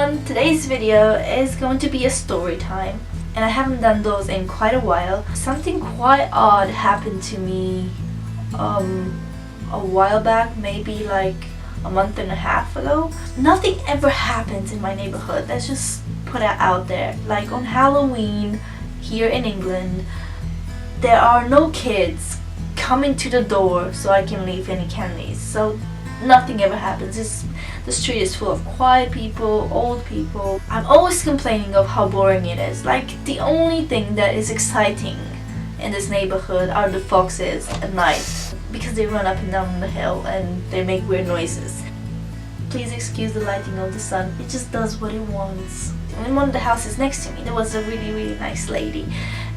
everyone, today's video is going to be a story time, and I haven't done those in quite a while. Something quite odd happened to me a while back, maybe like a month and a half ago. Nothing ever happens in my neighborhood, let's just put it out there. Like on Halloween here in England, there are no kids coming to the door so I can leave any candies. So nothing ever happens. The street is full of quiet people, old people. I'm always complaining of how boring it is. Like the only thing that is exciting in this neighborhood are the foxes at night, because they run up and down the hill and they make weird noises. Please excuse the lighting of the sun, it just does what it wants. In one of the houses next to me there was a really nice lady,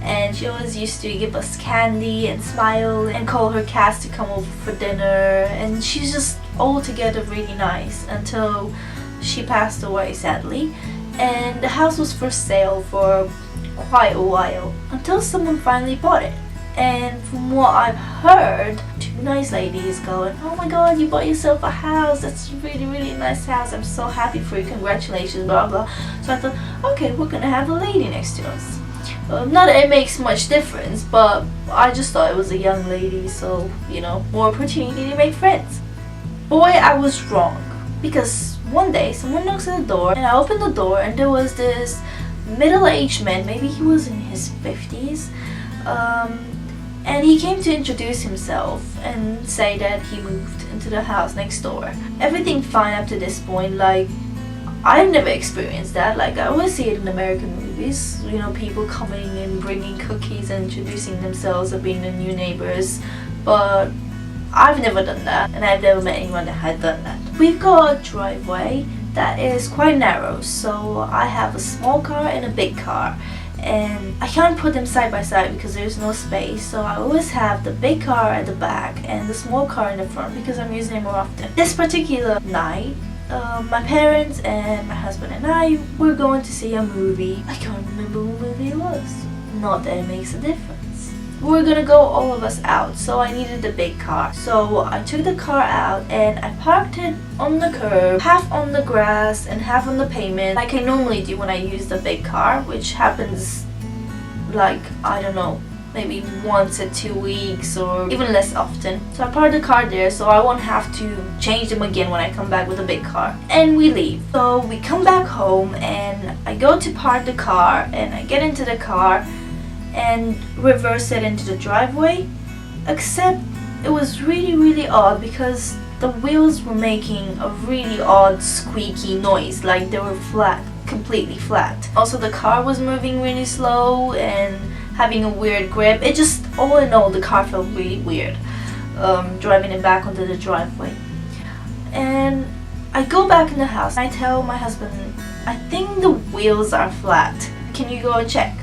and she always used to give us candy and smile and call her cats to come over for dinner, and she's just altogether really nice until she passed away, sadly. And the house was for sale for quite a while until someone finally bought it. And from what I've heard, two nice ladies going, "Oh my god, you bought yourself a house, that's a really nice house, I'm so happy for you, congratulations, blah blah." So I thought, okay, we're gonna have a lady next to us. Not that it makes much difference, but I just thought it was a young lady, so you know, more opportunity to make friends. Boy, I was wrong, because one day someone knocks at the door and I opened the door and there was this middle-aged man, maybe he was in his 50s, and he came to introduce himself and say that he moved into the house next door. Everything fine up to this point. Like, I've never experienced that. Like, I always see it in American movies, you know, people coming and bringing cookies and introducing themselves as being the new neighbors, but I've never done that, and I've never met anyone that had done that. We've got a driveway that is quite narrow, so I have a small car and a big car, and I can't put them side by side because there's no space, so I always have the big car at the back and the small car in the front because I'm using it more often. This particular night, my parents and my husband and I were going to see a movie. I can't remember what movie it was. Not that it makes a difference. We were gonna go all of us out, so I needed the big car. So I took the car out and I parked it on the curb, half on the grass and half on the pavement, like I normally do when I use the big car, which happens like, I don't know, maybe once in 2 weeks or even less often. So I parked the car there so I won't have to change them again when I come back with a big car. And we leave. So we come back home and I go to park the car and I get into the car and reverse it into the driveway, except it was really odd because the wheels were making a really odd squeaky noise, like they were flat, completely flat. Also the car was moving really slow and having a weird grip. It just, all in all, the car felt really weird driving it back onto the driveway. And I go back in the house and I tell my husband, "I think the wheels are flat, can you go and check?"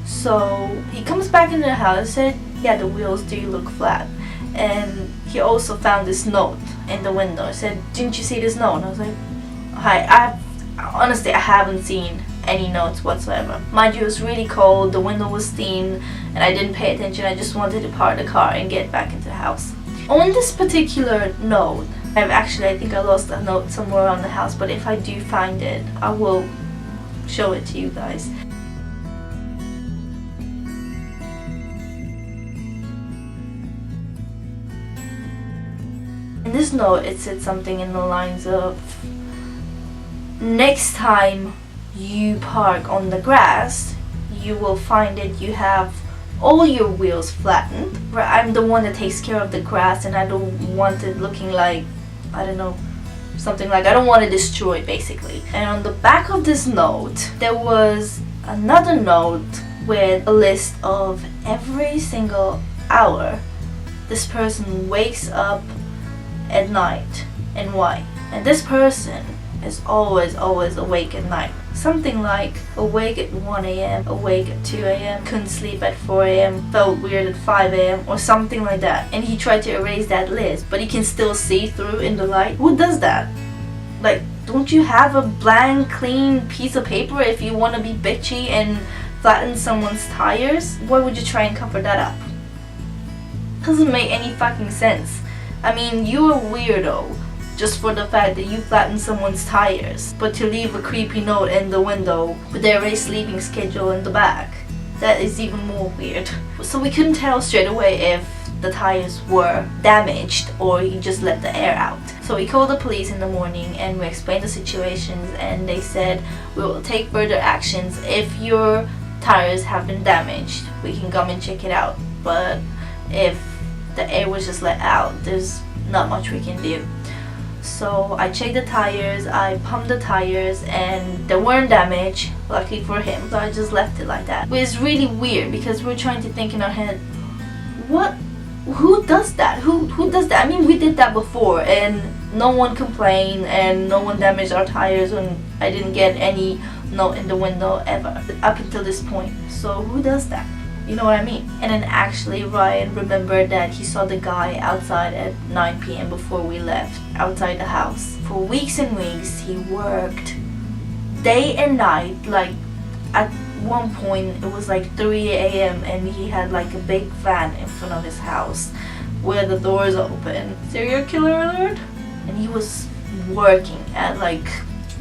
So he comes back into the house and said, "Yeah, the wheels do look flat." And he also found this note in the window. He said, "Didn't you see this note?" And I was like, "Hi, honestly, I haven't seen any notes whatsoever." Mind you, it was really cold, the window was steamed, and I didn't pay attention. I just wanted to park the car and get back into the house. On this particular note, I think I lost a note somewhere around the house, but if I do find it, I will show it to you guys. In this note, it said something in the lines of, "Next time you park on the grass, you will find that you have all your wheels flattened. I'm the one that takes care of the grass and I don't want it looking like, I don't know, something like I don't want it destroyed, basically." And on the back of this note, there was another note with a list of every single hour this person wakes up at night and why. And this person is always awake at night. Something like awake at 1 a.m, awake at 2 a.m, couldn't sleep at 4 a.m, felt weird at 5 a.m, or something like that. And he tried to erase that list, but he can still see through in the light. Who does that? Like, don't you have a blank, clean piece of paper if you want to be bitchy and flatten someone's tires? Why would you try and cover that up? Doesn't make any fucking sense. I mean, you're a weirdo just for the fact that you flattened someone's tires, but to leave a creepy note in the window with their race sleeping schedule in the back. That is even more weird. So we couldn't tell straight away if the tires were damaged or he just let the air out. So we called the police in the morning and we explained the situations, and they said we will take further actions. If your tires have been damaged, we can come and check it out, but if the air was just let out, there's not much we can do. So I checked the tires, I pumped the tires, and they weren't damaged, luckily for him. So I just left it like that. But it's really weird because we're trying to think in our head, who does that? Who does that? I mean, we did that before and no one complained and no one damaged our tires, and I didn't get any note in the window ever up until this point. So who does that? You know what I mean? And then actually Ryan remembered that he saw the guy outside at 9 p.m. before we left, outside the house. For weeks and weeks he worked day and night. Like at one point it was like 3 a.m. and he had like a big van in front of his house where the doors open. Serial killer alert? And he was working at like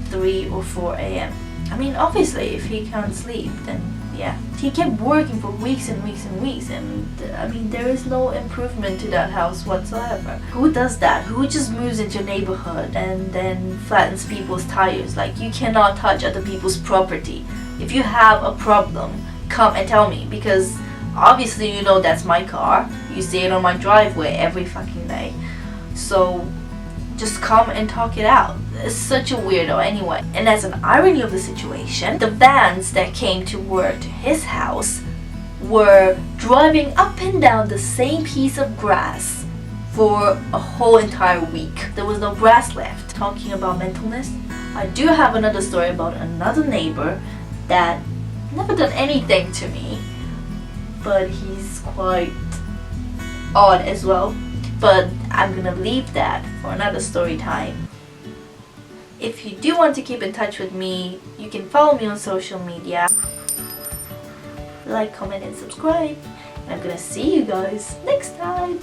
3 or 4 a.m. I mean, obviously if he can't sleep, then yeah. He kept working for weeks and weeks and weeks, and I mean, there is no improvement to that house whatsoever. Who does that? Who just moves into a neighborhood and then flattens people's tires? Like, you cannot touch other people's property. If you have a problem, come and tell me, because obviously you know that's my car. You see it on my driveway every fucking day. So just come and talk it out. It's such a weirdo anyway. And as an irony of the situation, the vans that came to work to his house were driving up and down the same piece of grass for a whole entire week. There was no grass left. Talking about mentalness, I do have another story about another neighbor that never done anything to me, but he's quite odd as well. But I'm gonna leave that for another story time. If you do want to keep in touch with me, you can follow me on social media. Like, comment, and subscribe. And I'm gonna see you guys next time.